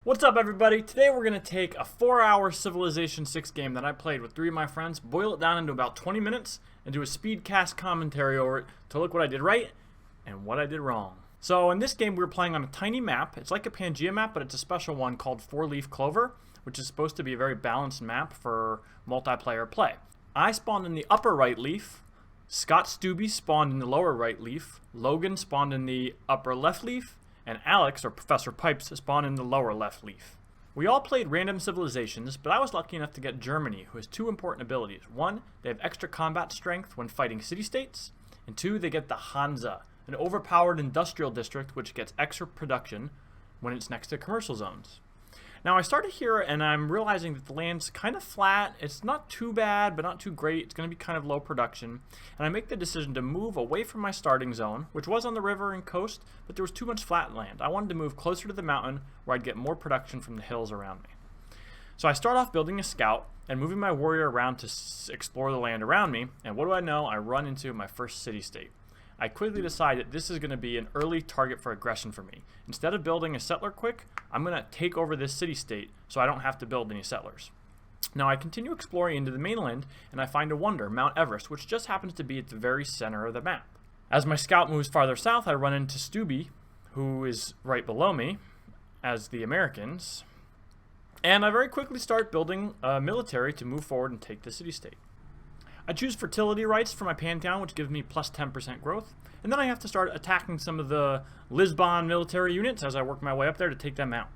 What's up, everybody? Today we're going to take a 4-hour Civilization 6 game that I played with 3 of my friends, boil it down into about 20 minutes, and do a Speedcast commentary over it to look what I did right and what I did wrong. So in this game we were playing on a tiny map. It's like a Pangea map, but it's a special one called 4-Leaf Clover, which is supposed to be a very balanced map for multiplayer play. I spawned in the upper right leaf, Scott Stubby spawned in the lower right leaf, Logan spawned in the upper left leaf, and Alex, or Professor Pipes, spawned in the lower left leaf. We all played random civilizations, but I was lucky enough to get Germany, who has 2 important abilities. 1, they have extra combat strength when fighting city-states, and 2, they get the Hansa, an overpowered industrial district which gets extra production when it's next to commercial zones. Now I started here and I'm realizing that the land's kind of flat. It's not too bad, but not too great. It's going to be kind of low production. And I make the decision to move away from my starting zone, which was on the river and coast, but there was too much flat land. I wanted to move closer to the mountain where I'd get more production from the hills around me. So I start off building a scout and moving my warrior around to explore the land around me. And what do I know? I run into my first city-state. I quickly decide that this is going to be an early target for aggression for me. Instead of building a settler quick, I'm going to take over this city-state so I don't have to build any settlers. Now I continue exploring into the mainland and I find a wonder, Mount Everest, which just happens to be at the very center of the map. As my scout moves farther south, I run into Stubby, who is right below me, as the Americans, and I very quickly start building a military to move forward and take the city-state. I choose fertility rights for my pantheon, which gives me plus 10% growth. And then I have to start attacking some of the Lisbon military units as I work my way up there to take them out.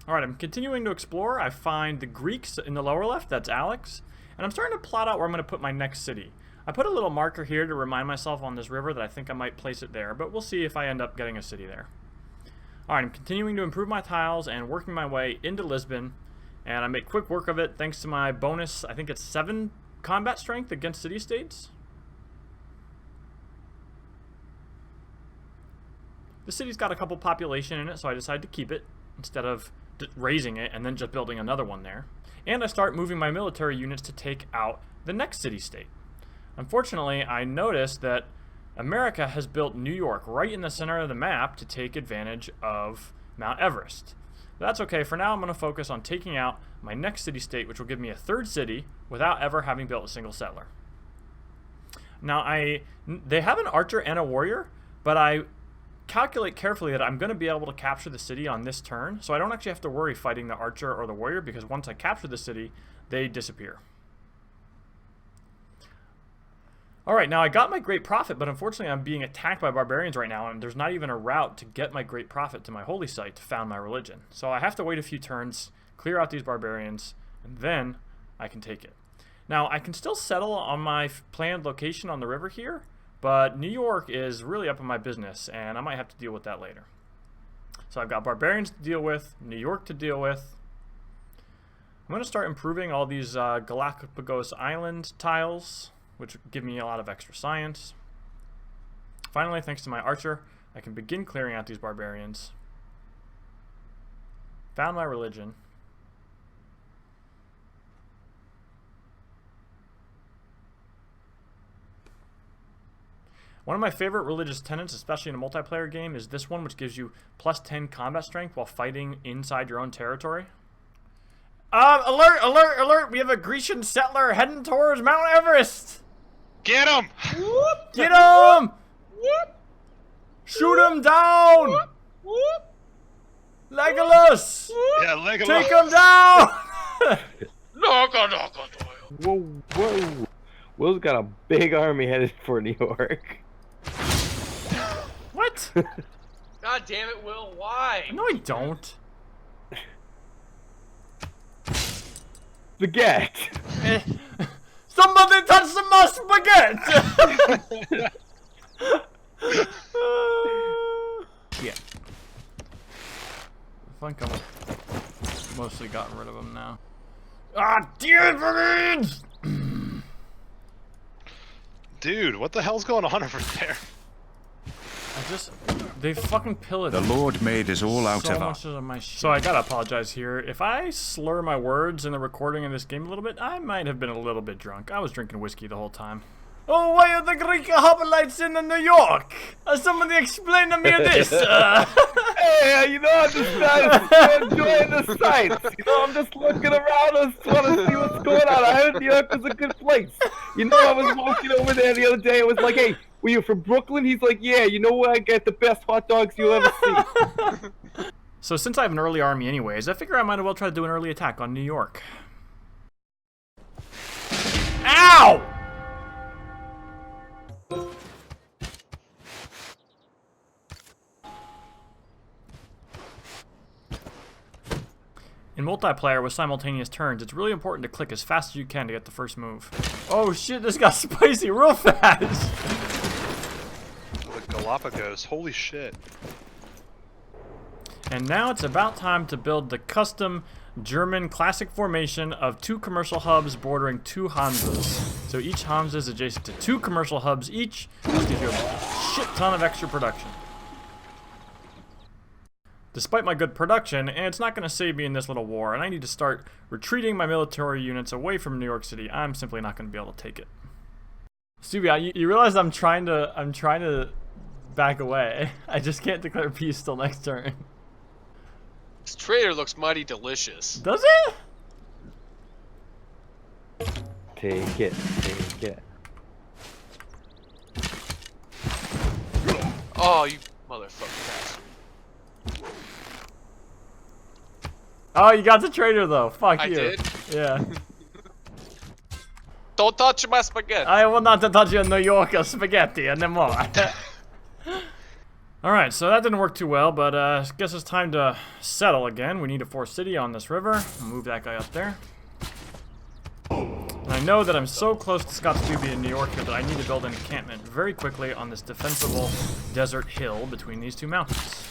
Alright, I'm continuing to explore. I find the Greeks in the lower left, that's Alex. And I'm starting to plot out where I'm going to put my next city. I put a little marker here to remind myself on this river that I think I might place it there, but we'll see if I end up getting a city there. Alright, I'm continuing to improve my tiles and working my way into Lisbon. And I make quick work of it thanks to my bonus, I think it's 7 combat strength against city-states. The city's got a couple population in it, so I decided to keep it instead of raising it and then just building another one there. And I start moving my military units to take out the next city-state. Unfortunately, I noticed that America has built New York right in the center of the map to take advantage of Mount Everest. That's okay. For now, I'm going to focus on taking out my next city-state, which will give me a 3rd city without ever having built a single settler. Now, they have an archer and a warrior, but I calculate carefully that I'm going to be able to capture the city on this turn, so I don't actually have to worry fighting the archer or the warrior, because once I capture the city, they disappear. Alright, now I got my Great Prophet, but unfortunately I'm being attacked by barbarians right now, and there's not even a route to get my Great Prophet to my holy site to found my religion. So I have to wait a few turns, clear out these barbarians, and then I can take it. Now, I can still settle on my planned location on the river here, but New York is really up in my business, and I might have to deal with that later. So I've got barbarians to deal with, New York to deal with. I'm going to start improving all these Galapagos Island tiles, which give me a lot of extra science. Finally, thanks to my archer, I can begin clearing out these barbarians. Found my religion. One of my favorite religious tenets, especially in a multiplayer game, is this one, which gives you plus 10 combat strength while fighting inside your own territory. Alert, alert, alert! We have a Grecian settler heading towards Mount Everest! Get him! Whoop, get him! Whoop. Shoot him down! Whoop, whoop. Legolas! Whoop. Yeah, Legolas! Take him down! Whoa, whoa! Will's got a big army headed for New York. What? God damn it, Will! Why? No, I don't. Spaghetti! Somebody touch my spaghetti! Yeah. I think I've mostly gotten rid of them now. Ah, damn it! Dude, what the hell's going on over there? They fucking pillaged. The Lord made us all out of much of my shit. So I gotta apologize here. If I slur my words in the recording of this game a little bit, I might have been a little bit drunk. I was drinking whiskey the whole time. Oh, why are the Greek hoplites in New York? Somebody explain to me this. Hey, you know, I'm just enjoying the sights. You know, I'm just looking around. I just want to see what's going on. I heard New York was a good place. You know, I was walking over there the other day. I was like, hey, were you from Brooklyn? He's like, yeah, you know where I get the best hot dogs you'll ever see. So since I have an early army anyways, I figure I might as well try to do an early attack on New York. Ow! In multiplayer with simultaneous turns, it's really important to click as fast as you can to get the first move. Oh shit, this got spicy real fast! The Galapagos, holy shit. And now it's about time to build the custom German classic formation of 2 commercial hubs bordering 2 Hansas. So each Hansa is adjacent to 2 commercial hubs each, which gives you a shit ton of extra production. Despite my good production, and it's not going to save me in this little war, and I need to start retreating my military units away from New York City. I'm simply not going to be able to take it. Stubby, you realize I'm trying to back away. I just can't declare peace till next turn. This trader looks mighty delicious. Does it? Take it, take it. Oh, you motherfucking bastard. Oh, you got the trader though. Fuck I you. did? Yeah. Don't touch my spaghetti. I will not touch your New Yorker spaghetti anymore. Alright, so that didn't work too well, but I guess it's time to settle again. We need a force city on this river. I'll move that guy up there. And I know that I'm so close to Scott Stubby in New York here that I need to build an encampment very quickly on this defensible desert hill between these 2 mountains.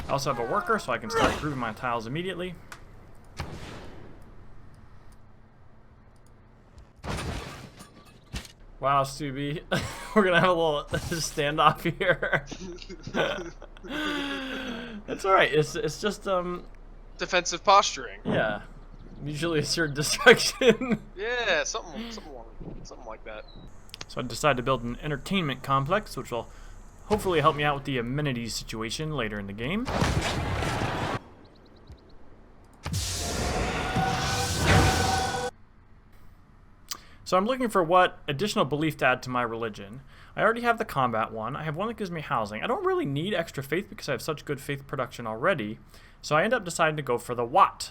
I also have a worker, so I can start improving my tiles immediately. Wow, Stubby, we're gonna have a little standoff here. That's alright, it's just, Defensive posturing. yeah, usually assured destruction. Yeah, something like that. So I decided to build an entertainment complex, which will hopefully help me out with the amenities situation later in the game. So I'm looking for what additional belief to add to my religion. I already have the combat one. I have one that gives me housing. I don't really need extra faith because I have such good faith production already. So I end up deciding to go for the Watt,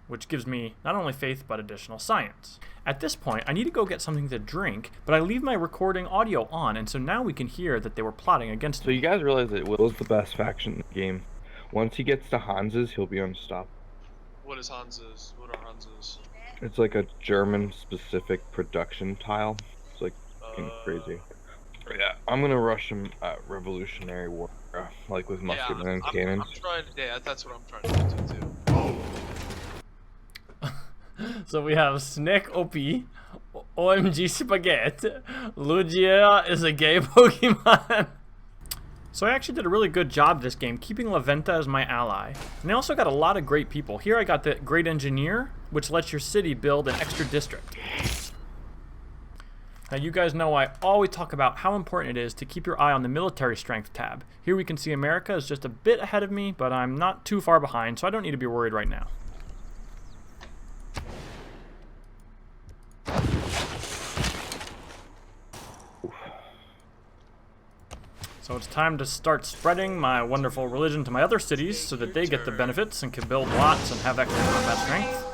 which gives me not only faith but additional science. At this point, I need to go get something to drink, but I leave my recording audio on, and so now we can hear that they were plotting against So me. you guys realize that Will's the best faction in the game. Once he gets to Hans's, he'll be unstoppable. What is Hans's? What are Hans's? It's like a German-specific production tile. It's like fucking crazy. Yeah, I'm gonna rush him at Revolutionary War, like with mustard and cannons. I'm trying to, yeah, that's what I'm trying to do too. So we have Snack OP, OMG Spaghetti, Lugia is a gay Pokemon. So I actually did a really good job this game, keeping La Venta as my ally. And I also got a lot of great people. Here I got the Great Engineer, which lets your city build an extra district. Now you guys know I always talk about how important it is to keep your eye on the military strength tab. Here we can see America is just a bit ahead of me, but I'm not too far behind, so I don't need to be worried right now. So it's time to start spreading my wonderful religion to my other cities so that they get the benefits and can build lots and have extra combat strength.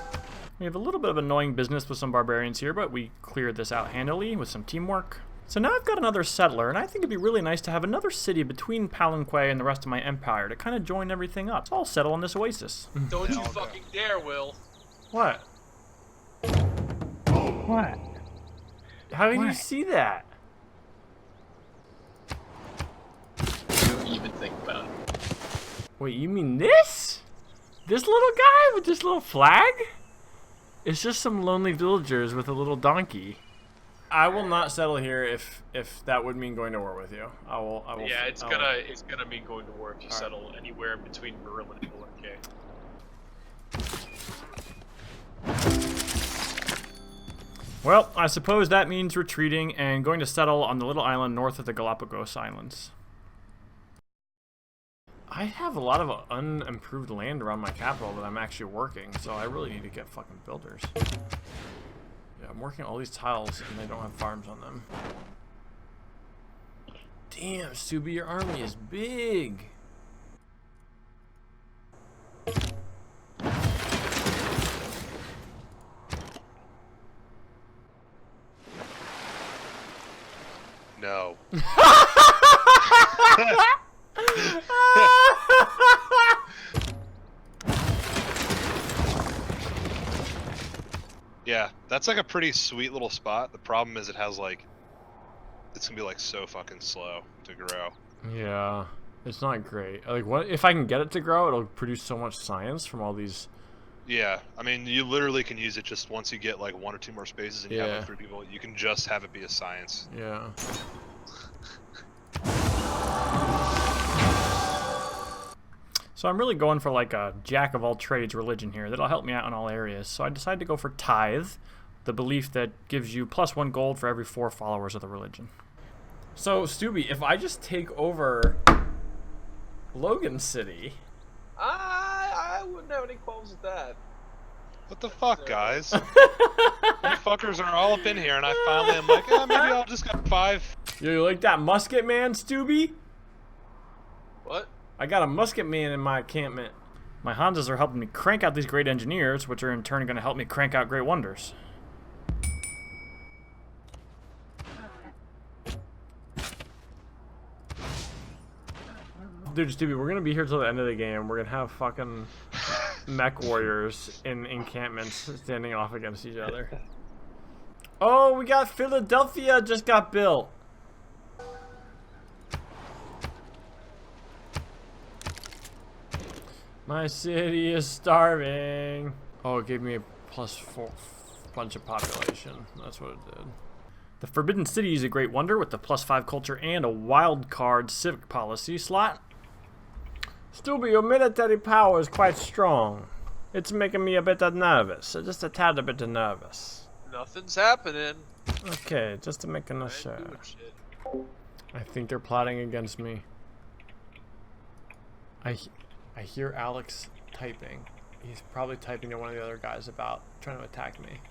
We have a little bit of annoying business with some barbarians here, but we cleared this out handily with some teamwork. So now I've got another settler, and I think it'd be really nice to have another city between Palanque and the rest of my empire to kind of join everything up. So I'll settle on this oasis. Don't you fucking dare, Will. What? What? How did you see that? Don't even think about it. Wait, you mean this? This little guy with this little flag? It's just some lonely villagers with a little donkey. I will not settle here if that would mean going to war with you. I will. Yeah, it's gonna mean going to war if you settle anywhere between Berlin and Palanque. Well, I suppose that means retreating and going to settle on the little island north of the Galapagos Islands. I have a lot of unimproved land around my capital that I'm actually working, so I really need to get fucking builders. Yeah, I'm working all these tiles and they don't have farms on them. Damn, Subi, your army is big. No. Yeah, that's like a pretty sweet little spot. The problem is it has like, it's gonna be like so fucking slow to grow. Yeah, it's not great. Like, what if I can get it to grow? It'll produce so much science from all these. Yeah, I mean, you literally can use it just once you get like 1 or 2 more spaces and you have Yeah. like 3 people. You can just have it be a science. Yeah. So I'm really going for like a jack of all trades religion here that'll help me out in all areas. So I decided to go for tithe, the belief that gives you +1 gold for every 4 followers of the religion. So Stubby, if I just take over Logan City, I wouldn't have any qualms with that. What the fuck, guys? You fuckers are all up in here, and I finally am like, maybe I'll just get 5. you like that musket man, Stubby? What? I got a musket man in my encampment. My Hanzas are helping me crank out these great engineers, which are in turn going to help me crank out great wonders. Dude, Stubby, we're going to be here till the end of the game. We're going to have fucking mech warriors in encampments standing off against each other. Oh, we got Philadelphia just got built. My city is starving. Oh, it gave me a +4 bunch of population. That's what it did. The Forbidden City is a great wonder with the +5 culture and a wild card civic policy slot. Stubby, your military power is quite strong. It's making me a bit nervous. Just a tad bit nervous. Nothing's happening. Okay, just to make sure. Doing shit. I think they're plotting against me. I hear Alex typing. He's probably typing to one of the other guys about trying to attack me.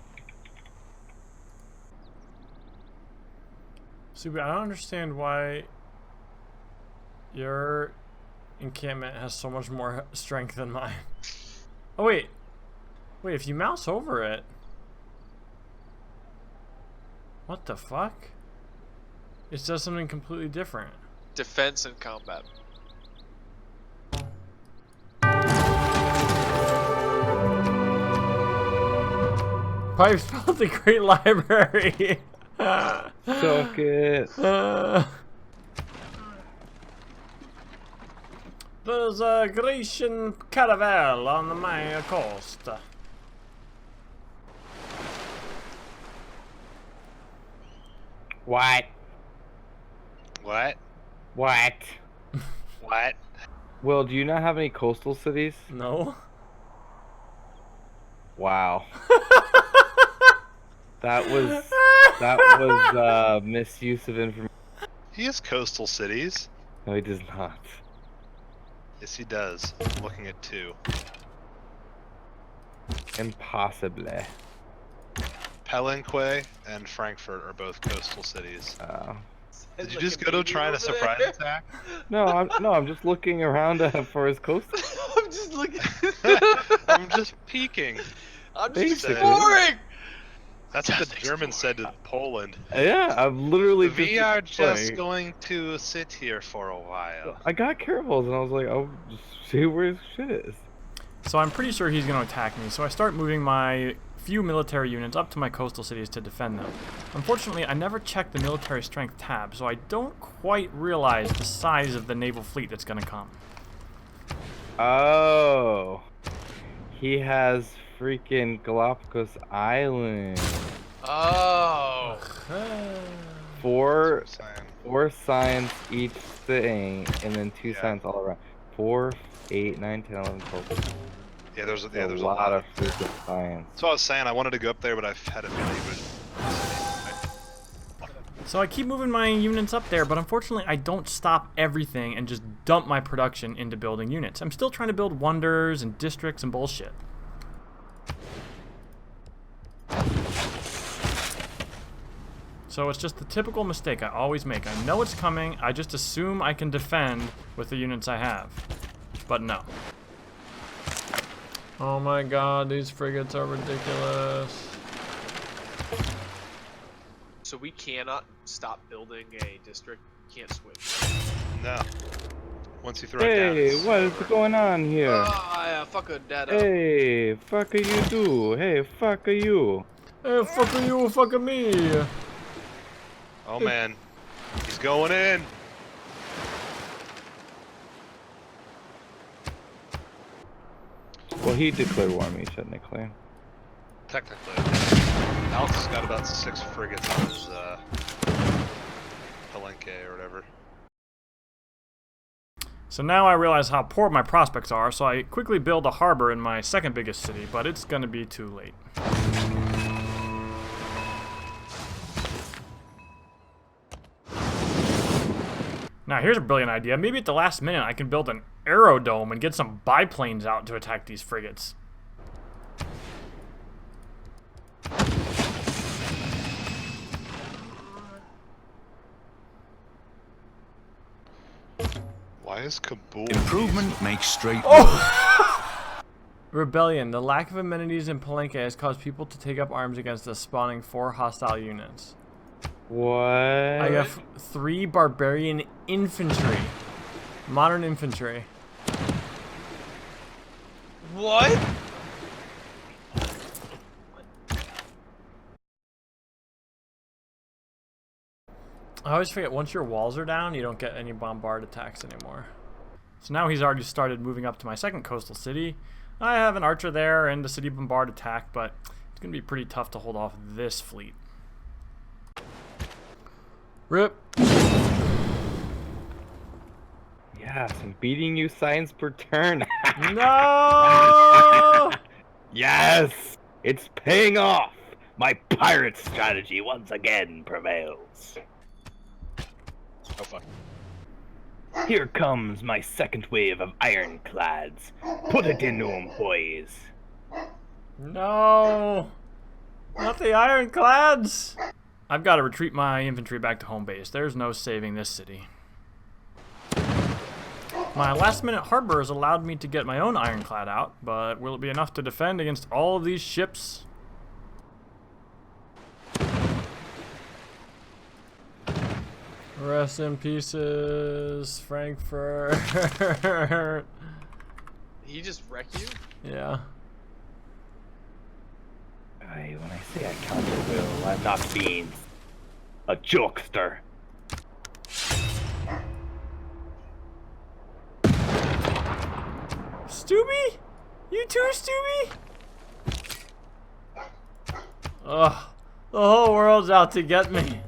Subi, I don't understand why your encampment has so much more strength than mine. Oh wait. Wait, if you mouse over it. What the fuck? It does something completely different. Defense and combat. Probably spelled the Great Library. Suck it. There's a Grecian caravel on the Maya coast. What? What? What? What? Will, do you not have any coastal cities? No. Wow. That was misuse of information. He has coastal cities. No, he does not. Yes, he does. I'm looking at 2. Impossibly. Palenque and Frankfurt are both coastal cities. Did you Like just a go to baby try over a surprise there. attack? No, I'm just looking around for his coastal. I'm just looking. I'm just peeking. I'm just Basically. exploring. That's what the Germans said to Poland. Yeah, I'm literally We are just exploring. going to sit here for a while. I got caravels and I was like, I'll just see where his shit is. So I'm pretty sure he's going to attack me. So I start moving my few military units up to my coastal cities to defend them. Unfortunately, I never checked the military strength tab, so I don't quite realize the size of the naval fleet that's going to come. Oh, he has freaking Galapagos Island. Oh. Four Saying. science each thing, and then 2 Yeah. science all around. 4, 8, 9, 10, 11, 12. Yeah, there's a There's lot of freaking science. That's what I was saying. I wanted to go up there, but I had a feeling it would. So I keep moving my units up there, but unfortunately I don't stop everything and just dump my production into building units. I'm still trying to build wonders and districts and bullshit. So it's just the typical mistake I always make. I know it's coming, I just assume I can defend with the units I have. But no. Oh my god, these frigates are ridiculous. So we cannot stop building a district. Can't switch. No. Once you throw it down. Hey, it's what is over. going on here? Ah, yeah, fuck a dad up. Hey, fuck are you do? Hey, fuck are you? Hey, fuck you, fuck me. Oh man, he's going in. Well, he declared war on me, technically. Technically. Alex has got about 6 frigates on his Palenque or whatever. So now I realize how poor my prospects are, so I quickly build a harbor in my second biggest city, but it's gonna be too late. Now here's a brilliant idea. Maybe at the last minute I can build an aerodome and get some biplanes out to attack these frigates. Why is Kabul? Improvement makes straight Rebellion. The lack of amenities in Palenque has caused people to take up arms against us, spawning 4 hostile units. What? I have 3 barbarian infantry. Modern infantry. What? I always forget, once your walls are down, you don't get any bombard attacks anymore. So now he's already started moving up to my second coastal city. I have an archer there and a city bombard attack, but it's going to be pretty tough to hold off this fleet. RIP. Yes, I'm beating you science per turn. No! Yes! It's paying off! My pirate strategy once again prevails. Oh fuck. Here comes my second wave of ironclads. Put it in them, boys. No! Not the ironclads! I've got to retreat my infantry back to home base. There's no saving this city. My last minute harbor has allowed me to get my own ironclad out, but will it be enough to defend against all of these ships? Rest in pieces, Frankfurt. He just wrecked you? Yeah. When I say I counter will, I'm not being a jokester. Stubby? You too, Stubby? Ugh. The whole world's out to get me.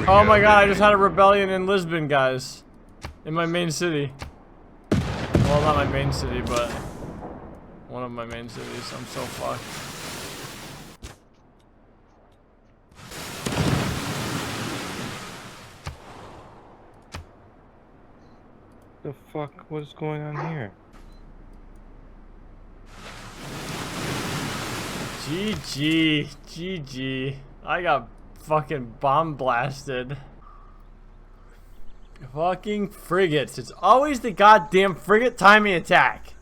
Oh my god, I just had a rebellion in Lisbon, guys. In my main city. Well, not my main city, but one of my main cities. I'm so fucked. The fuck? What is going on here? GG. GG. I got fucking bomb blasted. Fucking frigates. It's always the goddamn frigate timing attack.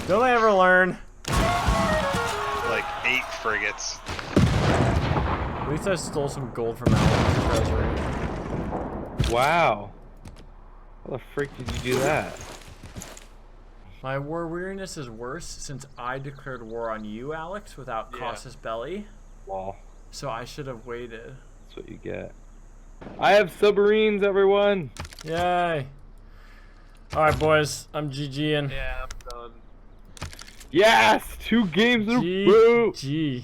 Don't I ever learn? Like 8 frigates. At least I stole some gold from Alex's treasury. Wow. How the frick did you do that? My war weariness is worse since I declared war on you, Alex, without casus belli. Well, So I should have waited. that's what you get. I have submarines, everyone! Yay. Alright, boys. I'm GGing. Yeah, I'm done. Yes! 2 games in a row! GG.